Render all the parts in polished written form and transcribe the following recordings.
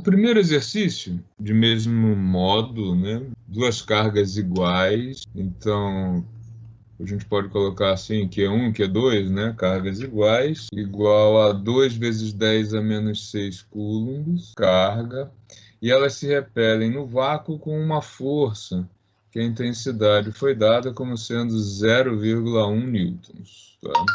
primeiro exercício, de mesmo modo, né? Duas cargas iguais, então a gente pode colocar assim, Q1, Q2, né? Cargas iguais, igual a 2 vezes 10 a menos 6 coulombs, carga, e elas se repelem no vácuo com uma força, que a intensidade foi dada como sendo 0,1 newtons. Tá?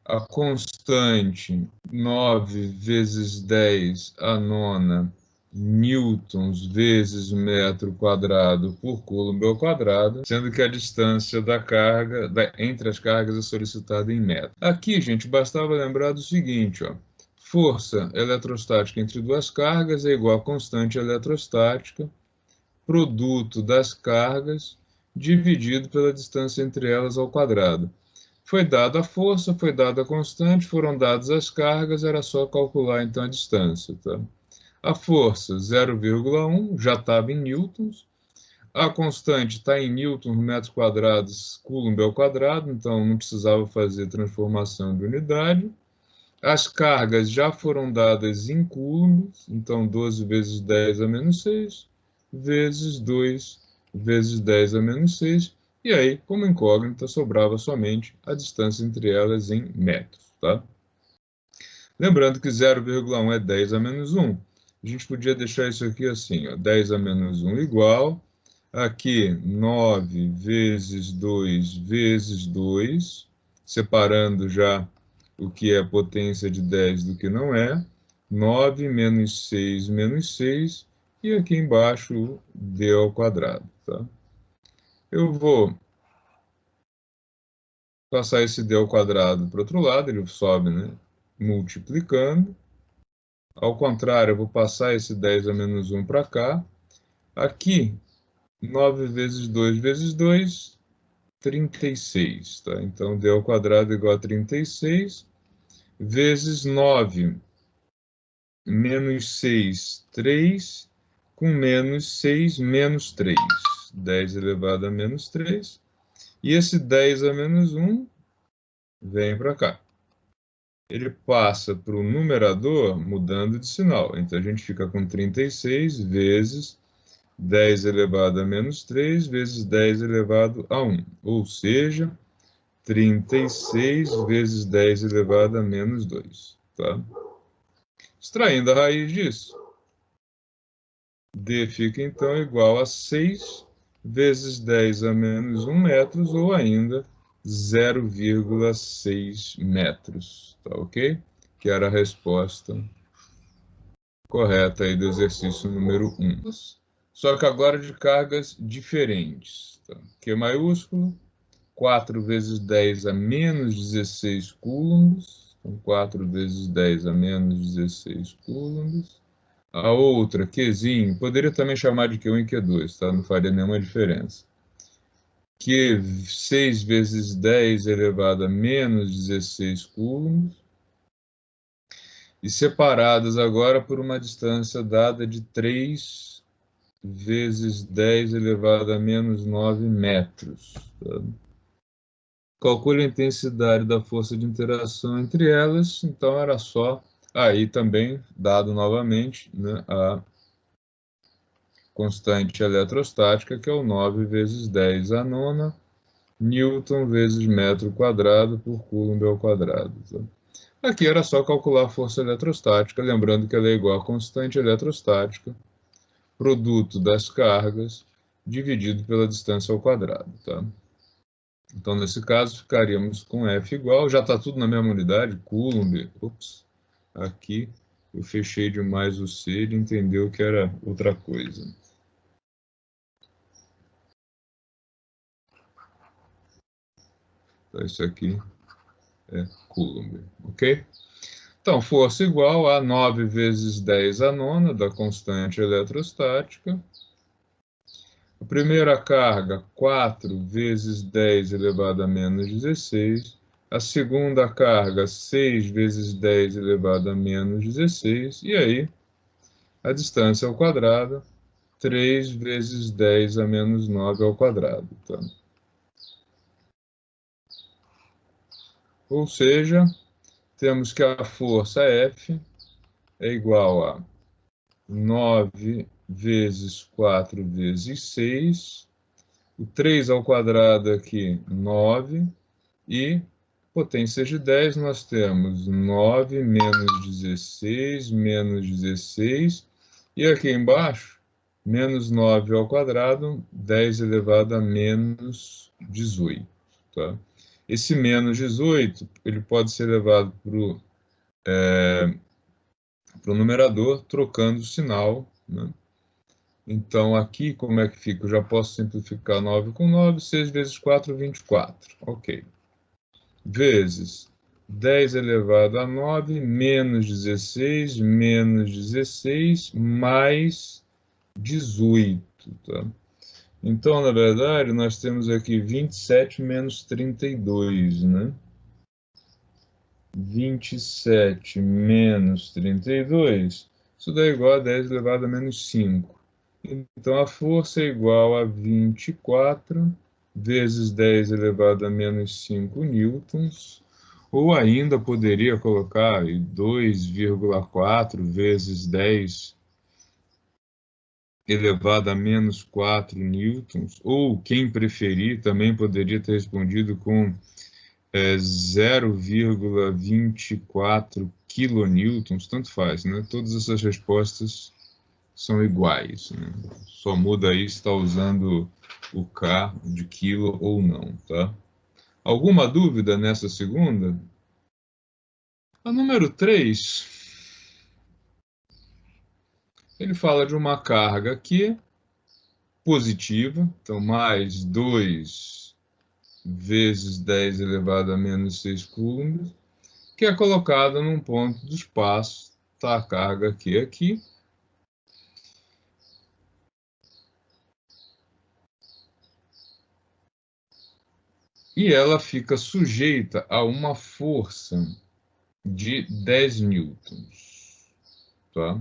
A constante 9 vezes 10 a nona newtons vezes metro quadrado por coulomb ao quadrado, sendo que a distância da carga entre as cargas é solicitada em metros. Aqui, gente, bastava lembrar do seguinte, ó, força eletrostática entre duas cargas é igual a constante eletrostática, produto das cargas, dividido pela distância entre elas ao quadrado. Foi dada a força, foi dada a constante, foram dadas as cargas, era só calcular então a distância. Tá? A força, 0,1, já estava em newtons. A constante está em newtons, metros quadrados, coulomb ao quadrado, então não precisava fazer transformação de unidade. As cargas já foram dadas em coulombs, então 12 vezes 10 a menos 6, vezes 2 vezes 10 a menos 6, e aí, como incógnita, sobrava somente a distância entre elas em metros. Tá? Lembrando que 0,1 é 10 a menos 1. A gente podia deixar isso aqui assim, ó, 10 a menos 1 igual, aqui 9 vezes 2 vezes 2, separando já o que é potência de 10 do que não é, 9 menos 6, e aqui embaixo d ao quadrado. Tá? Eu vou passar esse d ao quadrado para o outro lado, ele sobe, né, multiplicando. Ao contrário, eu vou passar esse 10 a menos 1 para cá. Aqui, 9 vezes 2 vezes 2, 36. Tá? Então, d ao quadrado igual a 36, vezes 9 menos 6, 3, com menos 6, menos 3. 10 elevado a menos 3. E esse 10 a menos 1 vem para cá. Ele passa para o numerador mudando de sinal. Então, a gente fica com 36 vezes 10 elevado a menos 3 vezes 10 elevado a 1. Ou seja, 36 vezes 10 elevado a menos 2. Tá? Extraindo a raiz disso, d fica então igual a 6 vezes 10 a menos 1 metros, ou ainda 0,6 metros. Tá ok? Que era a resposta correta aí do exercício número 1. Só que agora de cargas diferentes. Tá? Q maiúsculo, 4 vezes 10 a menos 16 coulombs. Então, 4 vezes 10 a menos 16 coulombs. A outra, Qzinho, poderia também chamar de Q1 e Q2, tá? Não faria nenhuma diferença. Q 6 vezes 10 elevado a menos 16 coulombs. E separadas agora por uma distância dada de 3 vezes 10 elevado a menos 9 metros. Tá? Calcule a intensidade da força de interação entre elas, então era só aí também, dado novamente, né, a constante eletrostática, que é o 9 vezes 10 a nona, newton vezes metro quadrado por coulomb ao quadrado. Tá? Aqui era só calcular a força eletrostática, lembrando que ela é igual a constante eletrostática, produto das cargas, dividido pela distância ao quadrado. Tá? Então, nesse caso, ficaríamos com F igual, já está tudo na mesma unidade, coulomb, aqui eu fechei demais o C, ele entendeu que era outra coisa. Então, isso aqui é coulomb, ok? Então, força igual a 9 vezes 10 a nona da constante eletrostática. A primeira carga, 4 vezes 10 elevado a menos 16. A segunda carga, 6 vezes 10 elevado a menos 16. E aí, a distância ao quadrado, 3 vezes 10 a menos 9 ao quadrado. Tá? Ou seja, temos que a força F é igual a 9 vezes 4 vezes 6. O 3 ao quadrado aqui, 9. E potência de 10, nós temos 9 menos 16, menos 16. E aqui embaixo, menos 9 ao quadrado, 10 elevado a menos 18. Tá? Esse menos 18, ele pode ser levado para o numerador, trocando o sinal, né? Então, aqui, como é que fica? Eu já posso simplificar 9 com 9, 6 vezes 4, 24. Ok. Vezes 10 elevado a 9, menos 16, mais 18. Tá? Então, na verdade, nós temos aqui 27 menos 32, né? 27 menos 32, isso dá igual a 10 elevado a menos 5. Então, a força é igual a 24 vezes 10 elevado a menos 5 newtons, ou ainda poderia colocar 2,4 vezes 10 elevado a menos 4 newtons, ou quem preferir também poderia ter respondido com 0,24 kilonewtons, tanto faz, né? Todas essas respostas são iguais, né? Só muda aí se está usando o K de quilo ou não, tá? Alguma dúvida nessa segunda? A número 3, ele fala de uma carga aqui positiva, então mais 2 vezes 10 elevado a menos 6 coulombs, que é colocada num ponto do espaço, tá a carga aqui, e ela fica sujeita a uma força de 10 newtons, tá?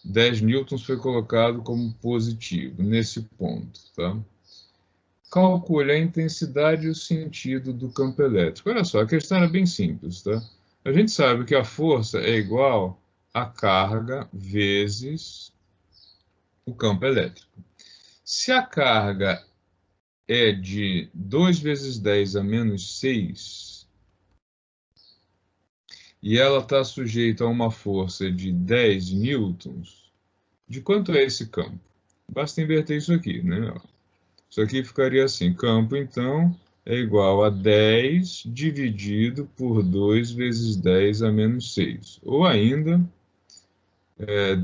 10 newtons foi colocado como positivo nesse ponto, tá? Calcule a intensidade e o sentido do campo elétrico. Olha só, a questão era bem simples, tá? A gente sabe que a força é igual a carga vezes o campo elétrico. Se a carga é de 2 vezes 10 a menos 6, e ela está sujeita a uma força de 10 newtons, de quanto é esse campo? Basta inverter isso aqui, né? Isso aqui ficaria assim, campo, então, é igual a 10 dividido por 2 vezes 10 a menos 6. Ou ainda,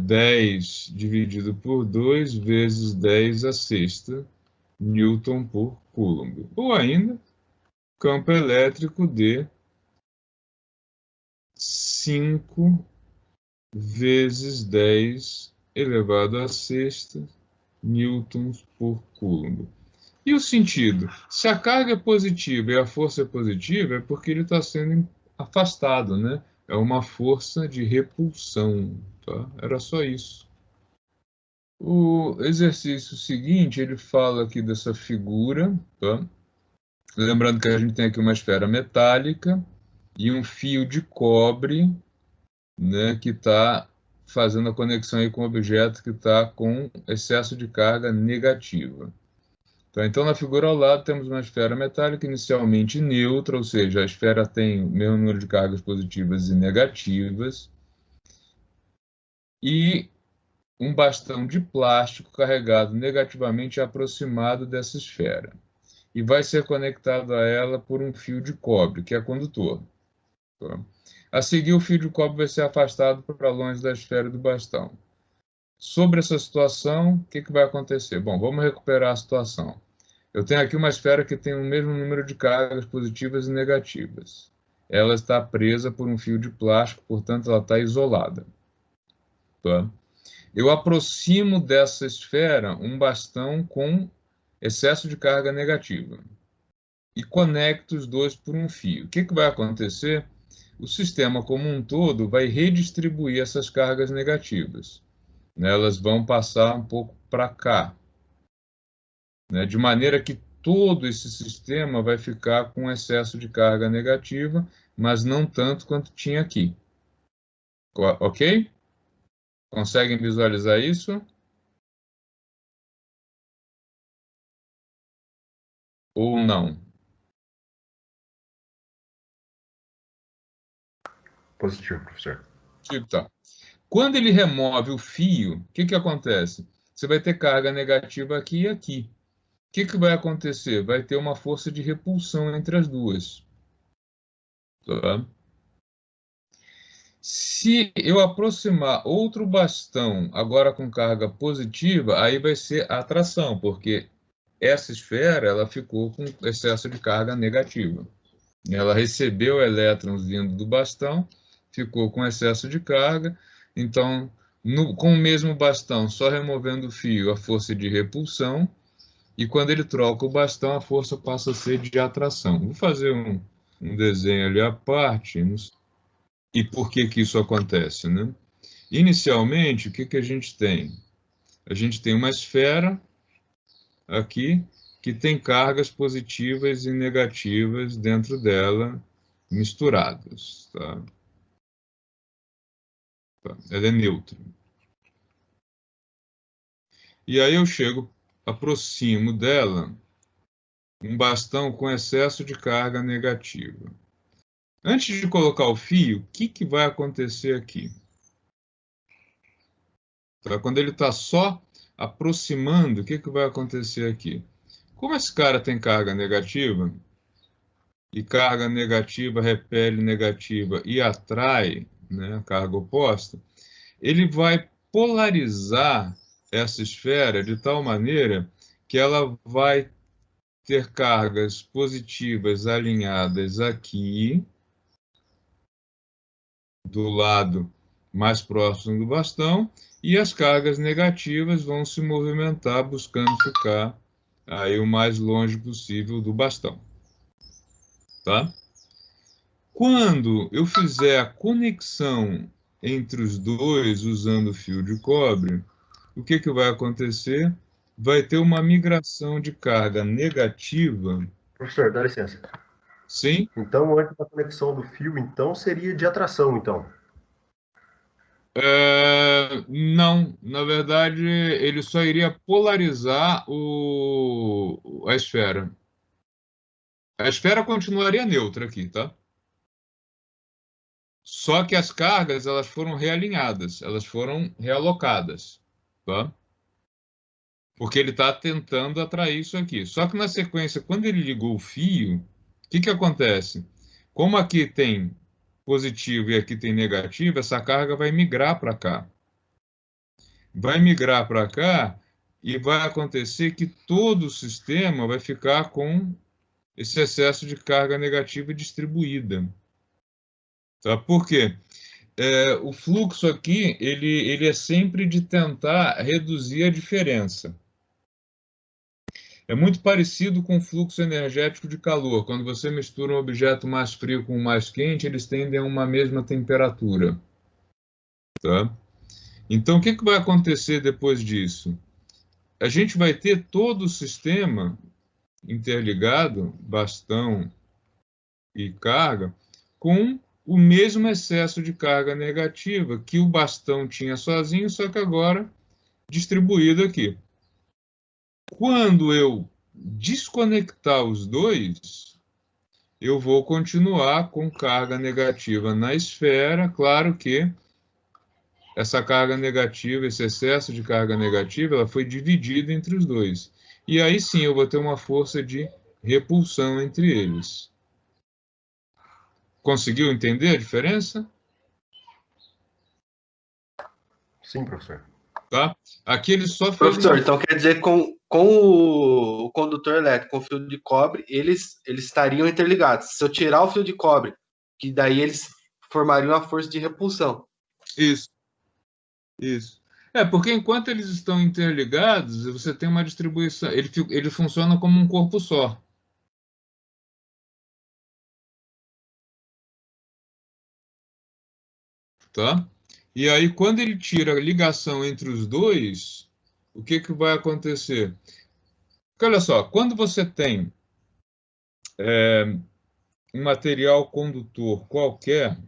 10 dividido por 2 vezes 10 a sexta, Newton por Coulomb. Ou ainda, campo elétrico de 5 vezes 10 elevado a sexta, newtons por Coulomb. E o sentido? Se a carga é positiva e a força é positiva, é porque ele está sendo afastado, né? É uma força de repulsão, tá? Era só isso. O exercício seguinte, ele fala aqui dessa figura, tá? Lembrando que a gente tem aqui uma esfera metálica e um fio de cobre, né, que está fazendo a conexão aí com o objeto que está com excesso de carga negativa. Tá, então, na figura ao lado, temos uma esfera metálica inicialmente neutra, ou seja, a esfera tem o mesmo número de cargas positivas e negativas, e um bastão de plástico carregado negativamente aproximado dessa esfera. E vai ser conectado a ela por um fio de cobre, que é condutor. Tá? A seguir, o fio de cobre vai ser afastado para longe da esfera do bastão. Sobre essa situação, o que vai acontecer? Bom, vamos recuperar a situação. Eu tenho aqui uma esfera que tem o mesmo número de cargas positivas e negativas. Ela está presa por um fio de plástico, portanto, ela está isolada. Tá? Eu aproximo dessa esfera um bastão com excesso de carga negativa e conecto os dois por um fio. O que vai acontecer? O sistema como um todo vai redistribuir essas cargas negativas, né? Elas vão passar um pouco para cá, né? De maneira que todo esse sistema vai ficar com excesso de carga negativa, mas não tanto quanto tinha aqui. Ok? Conseguem visualizar isso? Ou não? Positivo, professor. Tipo, tá. Quando ele remove o fio, o que que acontece? Você vai ter carga negativa aqui e aqui. O que que vai acontecer? Vai ter uma força de repulsão entre as duas. Tá? Se eu aproximar outro bastão agora com carga positiva, aí vai ser atração, porque essa esfera ela ficou com excesso de carga negativa. Ela recebeu elétrons vindo do bastão, ficou com excesso de carga, então, com o mesmo bastão, só removendo o fio, a força de repulsão, e quando ele troca o bastão, a força passa a ser de atração. Vou fazer um desenho ali à parte, e por que que isso acontece, né? Inicialmente, o que que a gente tem? A gente tem uma esfera aqui que tem cargas positivas e negativas dentro dela misturadas, tá? Ela é neutra. E aí eu chego, aproximo dela um bastão com excesso de carga negativa. Antes de colocar o fio, o que que vai acontecer aqui? Tá? Quando ele está só aproximando, o que que vai acontecer aqui? Como esse cara tem carga negativa, e carga negativa repele negativa e atrai, né, a carga oposta, ele vai polarizar essa esfera de tal maneira que ela vai ter cargas positivas alinhadas aqui, do lado mais próximo do bastão, e as cargas negativas vão se movimentar buscando ficar aí o mais longe possível do bastão, tá? Quando eu fizer a conexão entre os dois usando fio de cobre, o que que vai acontecer? Vai ter uma migração de carga negativa. Professor, dá licença. Sim? Então, antes da conexão do fio, então, seria de atração, então. Não, na verdade, ele só iria polarizar a esfera. A esfera continuaria neutra aqui, tá? Só que as cargas elas foram realinhadas, elas foram realocadas, tá? Porque ele está tentando atrair isso aqui. Só que na sequência, quando ele ligou o fio, o que que acontece? Como aqui tem positivo e aqui tem negativo, essa carga vai migrar para cá. Vai migrar para cá e vai acontecer que todo o sistema vai ficar com esse excesso de carga negativa distribuída. Tá? Por quê? O fluxo aqui ele é sempre de tentar reduzir a diferença. É muito parecido com o fluxo energético de calor. Quando você mistura um objeto mais frio com um mais quente, eles tendem a uma mesma temperatura. Tá? Então, o que que vai acontecer depois disso? A gente vai ter todo o sistema interligado, bastão e carga, com o mesmo excesso de carga negativa que o bastão tinha sozinho, só que agora distribuído aqui. Quando eu desconectar os dois, eu vou continuar com carga negativa na esfera, claro que essa carga negativa, esse excesso de carga negativa, ela foi dividida entre os dois. E aí sim eu vou ter uma força de repulsão entre eles. Conseguiu entender a diferença? Sim, professor. Tá? Aqui ele só fez Professor, uma. então quer dizer que com o condutor elétrico, com o fio de cobre, eles estariam interligados. Se eu tirar o fio de cobre, que daí eles formariam a força de repulsão. Isso, isso. Porque enquanto eles estão interligados, você tem uma distribuição. Ele funciona como um corpo só. Tá? E aí, quando ele tira a ligação entre os dois, o que que vai acontecer? Porque olha só, quando você tem um material condutor qualquer,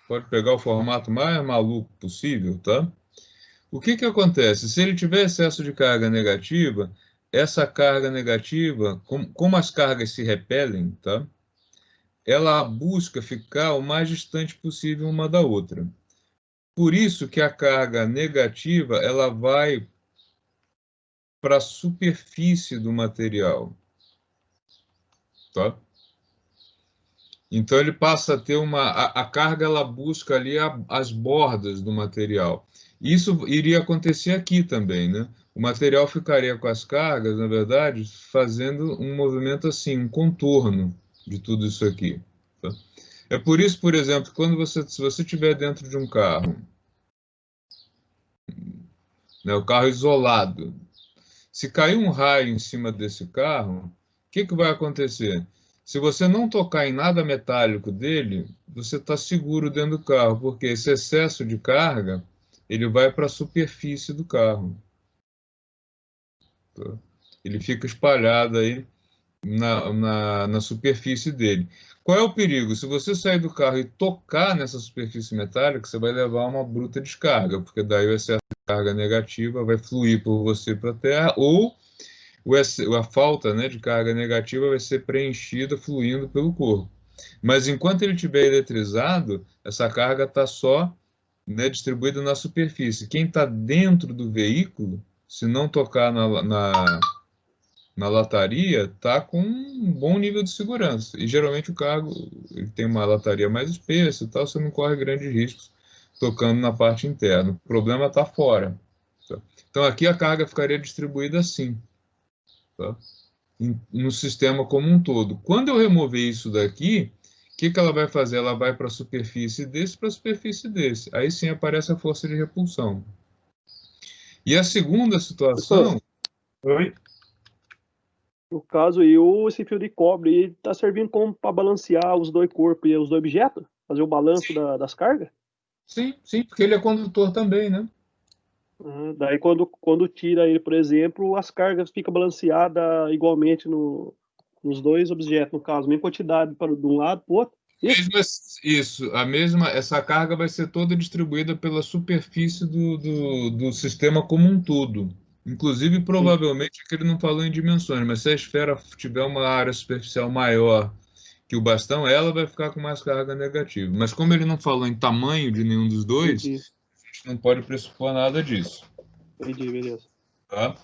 Pode pegar o formato mais maluco possível, tá? O que que acontece? Se ele tiver excesso de carga negativa, essa carga negativa, como as cargas se repelem, tá? Ela busca ficar o mais distante possível uma da outra. Por isso que a carga negativa, ela vai para a superfície do material, tá? Então ele passa a ter a carga, ela busca ali as bordas do material. Isso iria acontecer aqui também, né? O material ficaria com as cargas, na verdade, fazendo um movimento assim, um contorno de tudo isso aqui, tá? É por isso, por exemplo, se você estiver dentro de um carro, né, o carro isolado, se cair um raio em cima desse carro, o que que vai acontecer? Se você não tocar em nada metálico dele, você está seguro dentro do carro, porque esse excesso de carga, ele vai para a superfície do carro, tá? Ele fica espalhado aí na superfície dele. Qual é o perigo? Se você sair do carro e tocar nessa superfície metálica, você vai levar uma bruta descarga, porque daí o excesso de carga negativa vai fluir por você para a terra, ou a falta, né, de carga negativa vai ser preenchida fluindo pelo corpo. Mas enquanto ele estiver eletrizado, essa carga está só, né, distribuída na superfície. Quem está dentro do veículo, se não tocar na lataria, está com um bom nível de segurança. E geralmente o carro ele tem uma lataria mais espessa e tal, você não corre grandes riscos tocando na parte interna. O problema está fora. Tá? Então aqui a carga ficaria distribuída assim, tá? No sistema como um todo. Quando eu remover isso daqui, o que que ela vai fazer? Ela vai para a superfície desse, para a superfície desse. Aí sim aparece a força de repulsão. E a segunda situação... Professor, Oi? no caso aí, esse fio de cobre está servindo como para balancear os dois corpos e os dois objetos? Fazer o balanço das cargas? Sim, sim, porque ele é condutor também, né? Daí quando tira ele, por exemplo, as cargas ficam balanceadas igualmente nos dois objetos, no caso, mesma quantidade de um lado para o outro. Isso? Essa carga vai ser toda distribuída pela superfície do sistema como um todo. Inclusive, Sim. provavelmente, que ele não falou em dimensões, mas se a esfera tiver uma área superficial maior que o bastão, ela vai ficar com mais carga negativa. Mas como ele não falou em tamanho de nenhum dos dois, Entendi, a gente não pode pressupor nada disso, entendi, beleza. tá?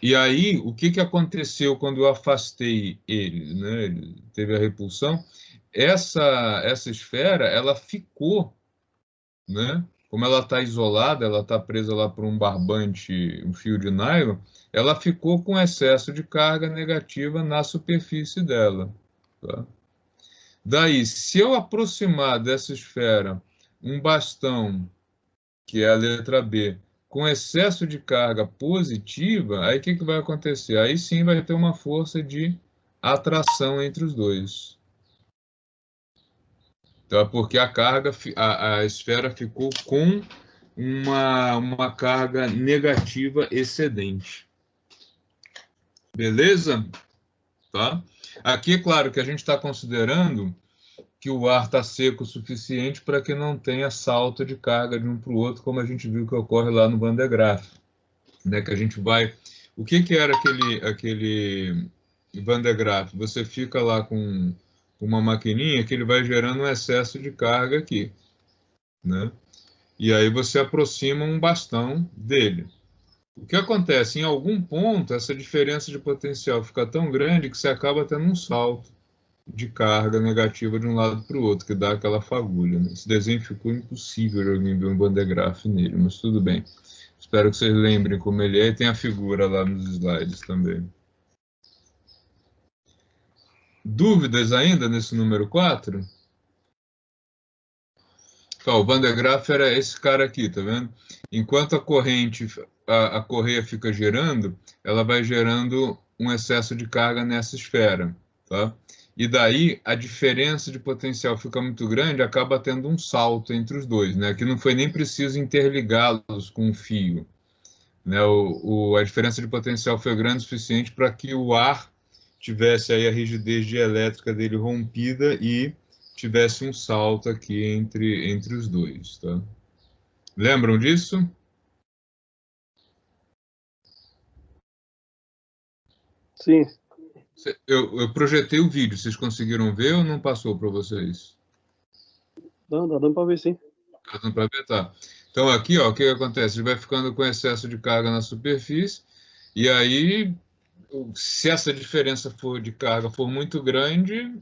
E aí, o que que aconteceu quando eu afastei ele, né? Ele teve a repulsão. Essa esfera, ela ficou, né? Como ela está isolada, ela está presa lá por um barbante, um fio de nylon, ela ficou com excesso de carga negativa na superfície dela, tá? Daí, se eu aproximar dessa esfera um bastão, que é a letra B, com excesso de carga positiva, aí o que que vai acontecer? Aí sim vai ter uma força de atração entre os dois. Tá? Porque a esfera ficou com uma carga negativa excedente. Beleza? Tá? Aqui é claro que a gente está considerando que o ar está seco o suficiente para que não tenha salto de carga de um para o outro, como a gente viu que ocorre lá no Van de Graaff, né? Que a gente vai... O que que era aquele Van de Graaff? Você fica lá com uma maquininha que ele vai gerando um excesso de carga aqui, né? E aí você aproxima um bastão dele. O que acontece? Em algum ponto, essa diferença de potencial fica tão grande que você acaba tendo um salto de carga negativa de um lado para o outro, que dá aquela fagulha, né? Esse desenho ficou impossível de alguém ver um Van de Graaff nele, mas tudo bem. Espero que vocês lembrem como ele é, e tem a figura lá nos slides também. Dúvidas ainda nesse número 4? Então, o Van de Graaff era esse cara aqui, tá vendo? Enquanto a corrente, a correia fica girando, ela vai gerando um excesso de carga nessa esfera, tá? E daí a diferença de potencial fica muito grande, acaba tendo um salto entre os dois, né? Que não foi nem preciso interligá-los com um fio, né? A diferença de potencial foi grande o suficiente para que o ar tivesse aí a rigidez dielétrica dele rompida e tivesse um salto aqui entre os dois, tá? Lembram disso? Sim. Eu projetei o vídeo, vocês conseguiram ver ou não passou para vocês? Não, dá dando para ver, sim. Tá dando para ver? Tá. Então aqui, ó, o que acontece? Ele vai ficando com excesso de carga na superfície, e aí, se essa diferença de carga for muito grande,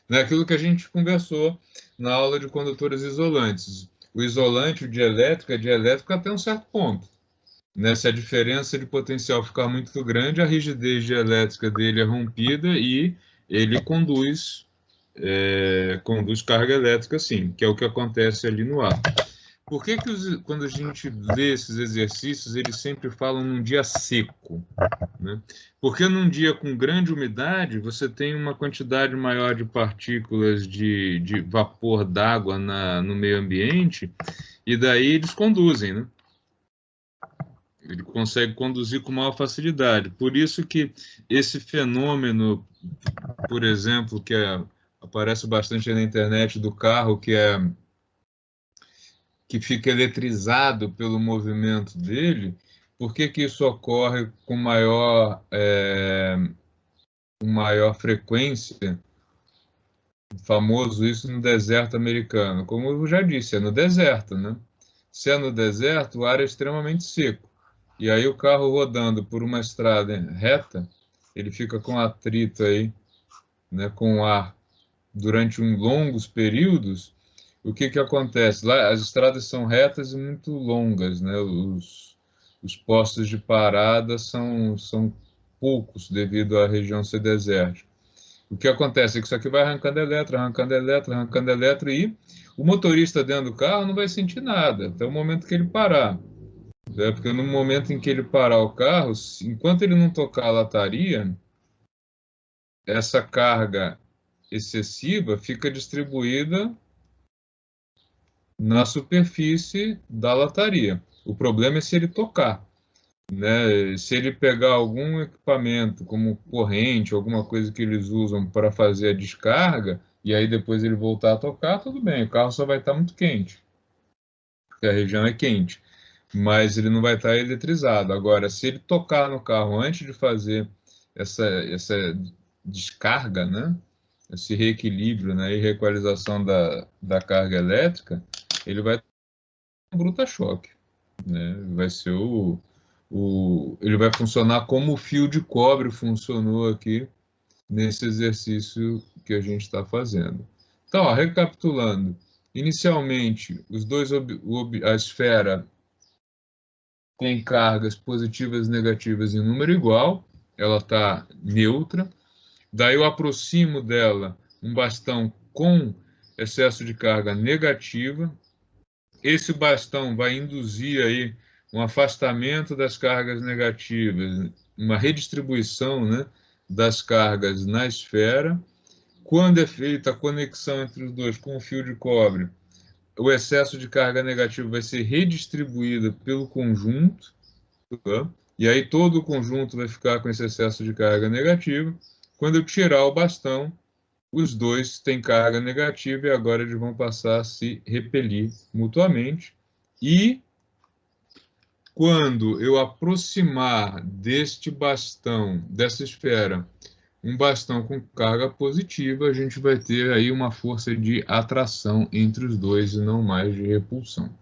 né, aquilo que a gente conversou na aula de condutores isolantes. O isolante, o dielétrico, é dielétrico até um certo ponto. Né? Se a diferença de potencial ficar muito grande, a rigidez dielétrica dele é rompida e ele conduz carga elétrica, sim, que é o que acontece ali no ar. Por que quando a gente lê esses exercícios, eles sempre falam num dia seco? Né? Porque num dia com grande umidade, você tem uma quantidade maior de partículas de vapor d'água no meio ambiente, e daí eles conduzem, né? Ele consegue conduzir com maior facilidade. Por isso que esse fenômeno, por exemplo, aparece bastante na internet do carro, que fica eletrizado pelo movimento dele, por que isso ocorre com maior frequência? Famoso isso no deserto americano. Como eu já disse, é no deserto, né? Se é no deserto, o ar é extremamente seco. E aí o carro rodando por uma estrada reta, ele fica com atrito aí, né, com o ar durante longos períodos. O que acontece? Lá as estradas são retas e muito longas, né? Os postos de parada são poucos devido à região ser desértica. O que acontece é que isso aqui vai arrancando elétron, arrancando elétron, arrancando elétron, e o motorista dentro do carro não vai sentir nada até o momento que ele parar. Né? Porque no momento em que ele parar o carro, enquanto ele não tocar a lataria, essa carga excessiva fica distribuída na superfície da lataria. O problema é se ele tocar. Né? Se ele pegar algum equipamento, como corrente, alguma coisa que eles usam para fazer a descarga, e aí depois ele voltar a tocar, tudo bem, o carro só vai estar muito quente, porque a região é quente, mas ele não vai estar eletrizado. Agora, se ele tocar no carro antes de fazer essa descarga, né? Esse reequilíbrio, né? E reequalização da carga elétrica, ele vai ter um bruta-choque. Né? Vai ser ele vai funcionar como o fio de cobre funcionou aqui nesse exercício que a gente está fazendo. Então, ó, recapitulando, inicialmente, a esfera tem cargas positivas e negativas em número igual, ela está neutra, daí eu aproximo dela um bastão com excesso de carga negativa, esse bastão vai induzir aí um afastamento das cargas negativas, uma redistribuição, né, das cargas na esfera. Quando é feita a conexão entre os dois com o fio de cobre, o excesso de carga negativa vai ser redistribuído pelo conjunto, tá? E aí todo o conjunto vai ficar com esse excesso de carga negativa. Quando eu tirar o bastão, os dois têm carga negativa e agora eles vão passar a se repelir mutuamente. E quando eu aproximar deste bastão, dessa esfera, um bastão com carga positiva, a gente vai ter aí uma força de atração entre os dois e não mais de repulsão.